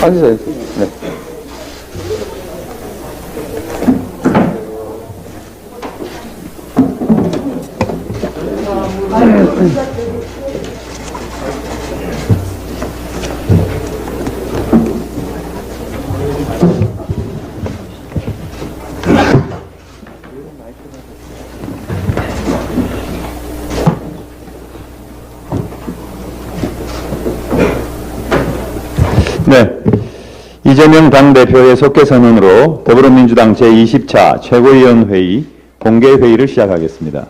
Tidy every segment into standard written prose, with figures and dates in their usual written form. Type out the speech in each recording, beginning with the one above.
앉으세요. 네. 네. 이재명 당대표의 속개 선언으로 더불어민주당 제20차 최고위원회의 공개회의를 시작하겠습니다.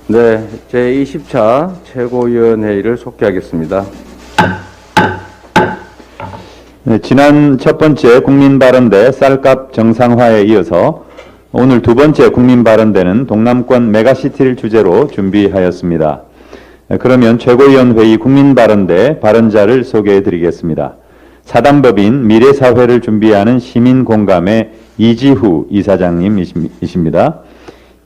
네, 제20차 최고위원회의를 속개하겠습니다. 네, 지난 첫 번째 국민발언대 쌀값 정상화에 이어서 오늘 두 번째 국민발언대는 동남권 메가시티를 주제로 준비하였습니다. 그러면 최고위원회의 국민발언대 발언자를 소개해 드리겠습니다. 사단법인 미래사회를 준비하는 시민공감의 이지후 이사장님이십니다.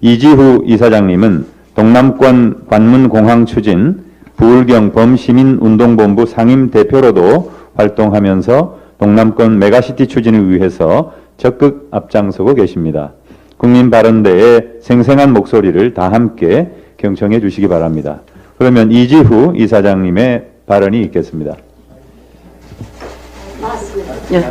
이지후 이사장님은 동남권 관문공항 추진 부울경 범시민운동본부 상임대표로도 활동하면서 동남권 메가시티 추진을 위해서 적극 앞장서고 계십니다. 국민발언대의 생생한 목소리를 다 함께 경청해 주시기 바랍니다. 그러면 이지후 이사장님의 발언이 있겠습니다. 네.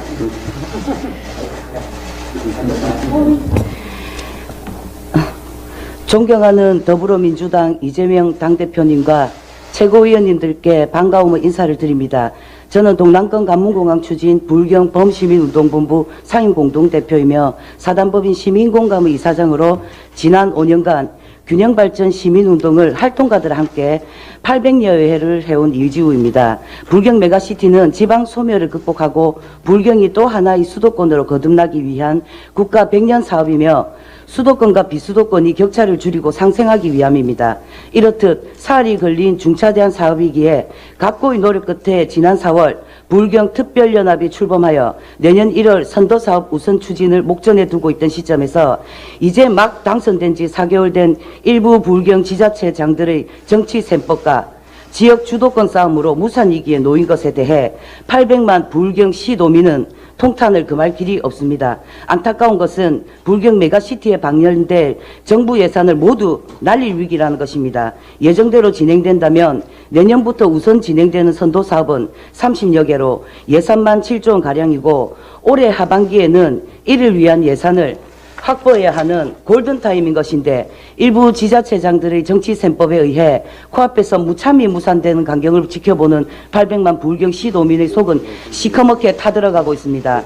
존경하는 더불어민주당 이재명 당대표님과 최고위원님들께 반가움의 인사를 드립니다. 저는 동남권 관문공항 추진 부울경 범시민운동본부 상임공동대표이며 사단법인 시민공감의 이사장으로 지난 5년간 균형발전 시민운동을 활동가들과 함께 800여 회를 해온 이지우입니다. 불경 메가시티는 지방 소멸을 극복하고 불경이 또 하나의 수도권으로 거듭나기 위한 국가 100년 사업이며 수도권과 비수도권이 격차를 줄이고 상생하기 위함입니다. 이렇듯 사활이 걸린 중차대한 사업이기에 각고의 노력 끝에 지난 4월 불경 특별연합이 출범하여 내년 1월 선도사업 우선 추진을 목전에 두고 있던 시점에서 이제 막 당선된 지 4개월 된 일부 불경 지자체장들의 정치 셈법과 지역 주도권 싸움으로 무산위기에 놓인 것에 대해 800만 불경 시도민은 통탄을 금할 길이 없습니다. 안타까운 것은 불경 메가시티에 방연될 정부 예산을 모두 날릴 위기라는 것입니다. 예정대로 진행된다면 내년부터 우선 진행되는 선도사업은 30여 개로 예산만 7조 원가량이고 올해 하반기에는 이를 위한 예산을 확보해야 하는 골든타임인 것인데 일부 지자체장들의 정치 셈법에 의해 코앞에서 무참히 무산되는 광경을 지켜보는 800만 불경 시도민의 속은 시커멓게 타들어가고 있습니다.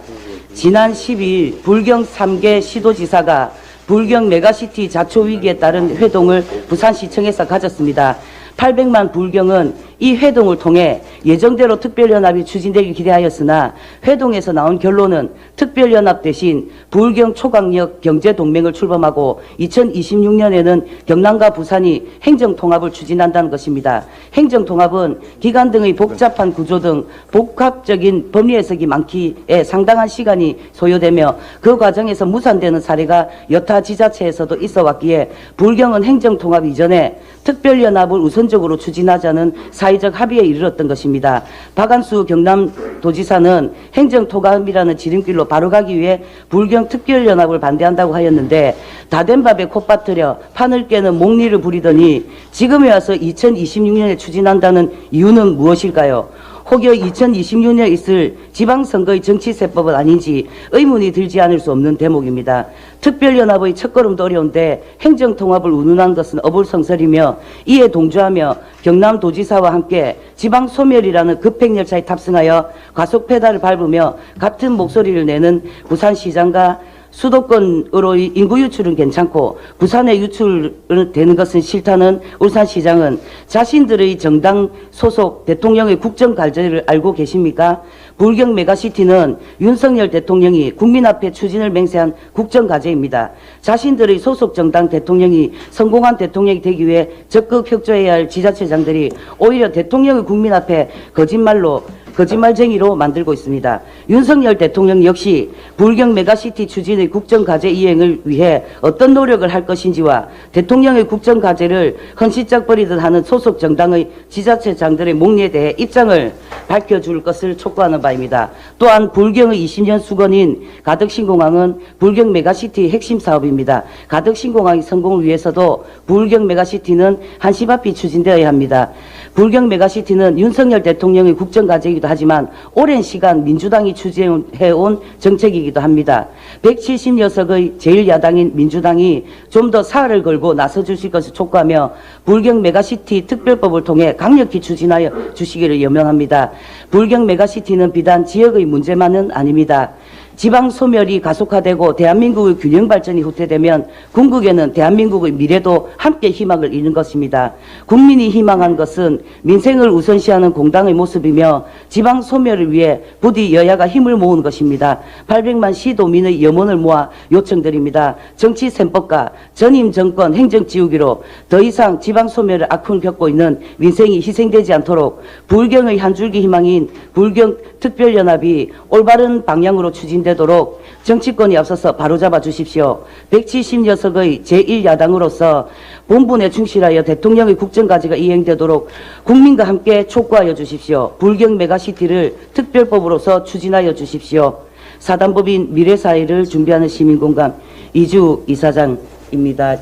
지난 12일 불경 3개 시도지사가 불경 메가시티 자초위기에 따른 회동을 부산시청에서 가졌습니다. 800만 불경은 이 회동을 통해 예정대로 특별연합이 추진되길 기대하였으나 회동에서 나온 결론은 특별연합 대신 불경 초강력 경제동맹을 출범하고 2026년에는 경남과 부산이 행정통합을 추진한다는 것입니다. 행정통합은 기관 등의 복잡한 구조 등 복합적인 법리 해석이 많기에 상당한 시간이 소요되며 그 과정에서 무산되는 사례가 여타 지자체에서도 있어 왔기에 불경은 행정통합 이전에 특별연합을 우선적으로 추진하자는 사회적 합의에 이르렀던 것입니다. 박한수 경남도지사는 행정통합이라는 지름길로 바로 가기 위해 불경 특별연합을 반대한다고 하였는데 다된 밥에 콧받들여 판을 깨는 목리를 부리더니 지금에 와서 2026년에 추진한다는 이유는 무엇일까요? 혹여 2026년에 있을 지방선거의 정치세법은 아닌지 의문이 들지 않을 수 없는 대목입니다. 특별연합의 첫걸음도 어려운데 행정통합을 운운한 것은 어불성설이며 이에 동조하며 경남도지사와 함께 지방소멸이라는 급행열차에 탑승하여 과속페달을 밟으며 같은 목소리를 내는 부산시장과 수도권으로의 인구 유출은 괜찮고 부산에 유출되는 것은 싫다는 울산시장은 자신들의 정당 소속 대통령의 국정과제를 알고 계십니까? 불경 메가시티는 윤석열 대통령이 국민 앞에 추진을 맹세한 국정과제입니다. 자신들의 소속 정당 대통령이 성공한 대통령이 되기 위해 적극 협조해야 할 지자체장들이 오히려 대통령의 국민 앞에 거짓말로 거짓말쟁이로 만들고 있습니다. 윤석열 대통령 역시 불경 메가시티 추진의 국정과제 이행을 위해 어떤 노력을 할 것인지와 대통령의 국정과제를 헌시적 버리듯 하는 소속 정당의 지자체장들의 목리에 대해 입장을 밝혀줄 것을 촉구하는 바입니다. 또한 불경의 20년 수건인 가덕신공항은 불경 메가시티의 핵심 사업입니다. 가덕신공항의 성공을 위해서도 불경 메가시티는 한시바삐 추진되어야 합니다. 불경 메가시티는 윤석열 대통령의 국정과제이기도 하지만 오랜 시간 민주당이 추진해온 정책이기도 합니다. 170여석의 제1야당인 민주당이 좀 더 사활을 걸고 나서주실 것을 촉구하며 불경 메가시티 특별법을 통해 강력히 추진하여 주시기를 염원합니다. 불경 메가시티는 비단 지역의 문제만은 아닙니다. 지방 소멸이 가속화되고 대한민국의 균형 발전이 후퇴되면 궁극에는 대한민국의 미래도 함께 희망을 잃는 것입니다. 국민이 희망한 것은 민생을 우선시하는 공당의 모습이며 지방 소멸을 위해 부디 여야가 힘을 모으는 것입니다. 800만 시도민의 염원을 모아 요청드립니다. 정치 셈법과 전임 정권 행정 지우기로 더 이상 지방 소멸의 아픔을 겪고 있는 민생이 희생되지 않도록 불경의 한 줄기 희망인 불경 특별연합이 올바른 방향으로 추진되도록 정치권이 앞서서 바로잡아 주십시오. 170여석의 제1야당으로서 본분에 충실하여 대통령의 국정과제가 이행되도록 국민과 함께 촉구하여 주십시오. 불경 메가시티를 특별법으로서 추진하여 주십시오. 사단법인 미래사회를 준비하는 시민공감 이주 이사장입니다.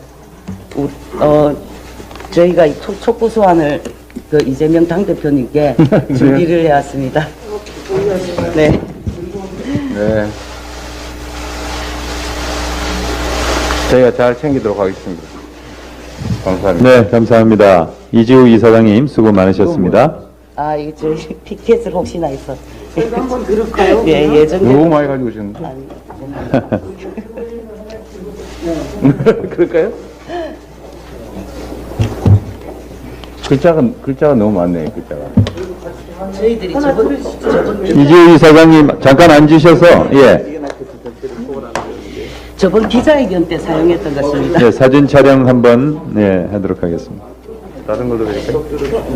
저희가 이 촉구 소환을 이재명 당대표님께 준비를 해왔습니다. 네. 네. 저희가 잘 챙기도록 하겠습니다. 감사합니다. 네, 감사합니다. 이지우 이사장님 수고 많으셨습니다. 아, 이거 저희 피켓을 혹시나 해서. 저희가 한번 들을까요? 예, 예전에. 너무 많이 가지고 오셨는데. 아니, 그럴까요? 글자가 너무 많네요, 글자가. 저희들이 저번 이지우 이사장님 잠깐 앉으셔서 저번 기자회견 때 사용했던 것입니다. 네, 사진 촬영 한번 하도록 하겠습니다. 다른 걸로 드릴까요?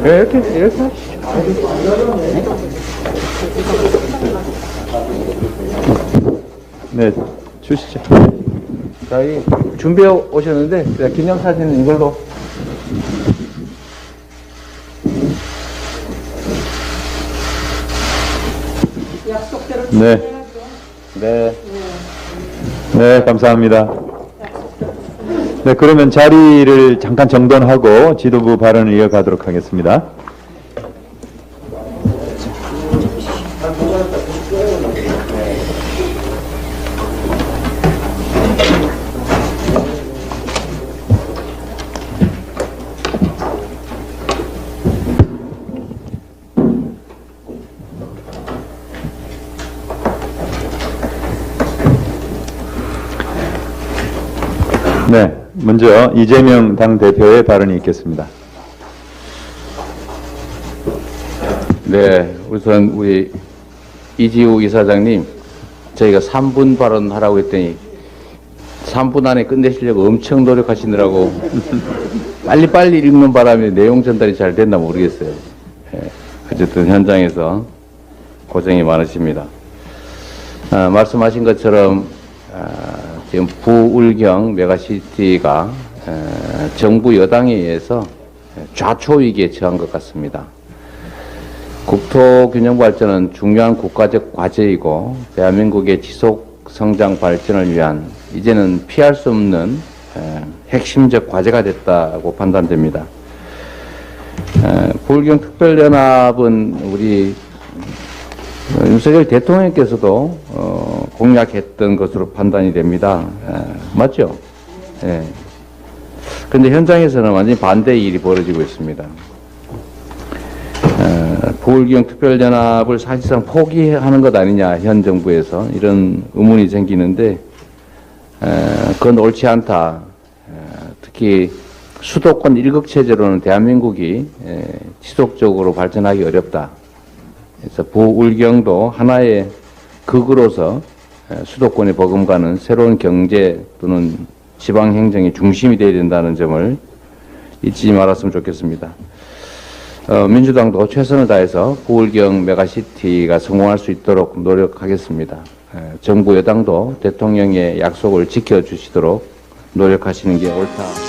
네, 이렇게 하시죠. 네, 주시죠. 자, 이 준비해 오셨는데, 기념사진은 이걸로. 네, 네. 네, 감사합니다. 네, 그러면 자리를 잠깐 정돈하고 지도부 발언을 이어가도록 하겠습니다. 네, 먼저 이재명 당대표의 발언이 있겠습니다. 네, 우선 우리 이지우 이사장님, 저희가 3분 발언하라고 했더니 3분 안에 끝내시려고 엄청 노력하시느라고 빨리빨리 읽는 바람에 내용 전달이 잘 됐나 모르겠어요. 어쨌든 현장에서 고생이 많으십니다. 말씀하신 것처럼 지금 부울경 메가시티가 정부 여당에 의해서 좌초위기에 처한 것 같습니다. 국토균형 발전은 중요한 국가적 과제이고 대한민국의 지속 성장 발전을 위한 이제는 피할 수 없는 핵심적 과제가 됐다고 판단됩니다. 부울경 특별연합은 우리 윤석열 대통령께서도 공약했던 것으로 판단이 됩니다. 맞죠? 예. 그런데 현장에서는 완전히 반대의 일이 벌어지고 있습니다. 부울경 특별연합을 사실상 포기하는 것 아니냐, 현 정부에서 이런 의문이 생기는데 그건 옳지 않다. 특히 수도권 일극체제로는 대한민국이 지속적으로 발전하기 어렵다. 그래서 부울경도 하나의 극으로서 수도권에 버금가는 새로운 경제 또는 지방행정의 중심이 되어야 된다는 점을 잊지 말았으면 좋겠습니다. 민주당도 최선을 다해서 부울경 메가시티가 성공할 수 있도록 노력하겠습니다. 정부 여당도 대통령의 약속을 지켜주시도록 노력하시는 게 옳다.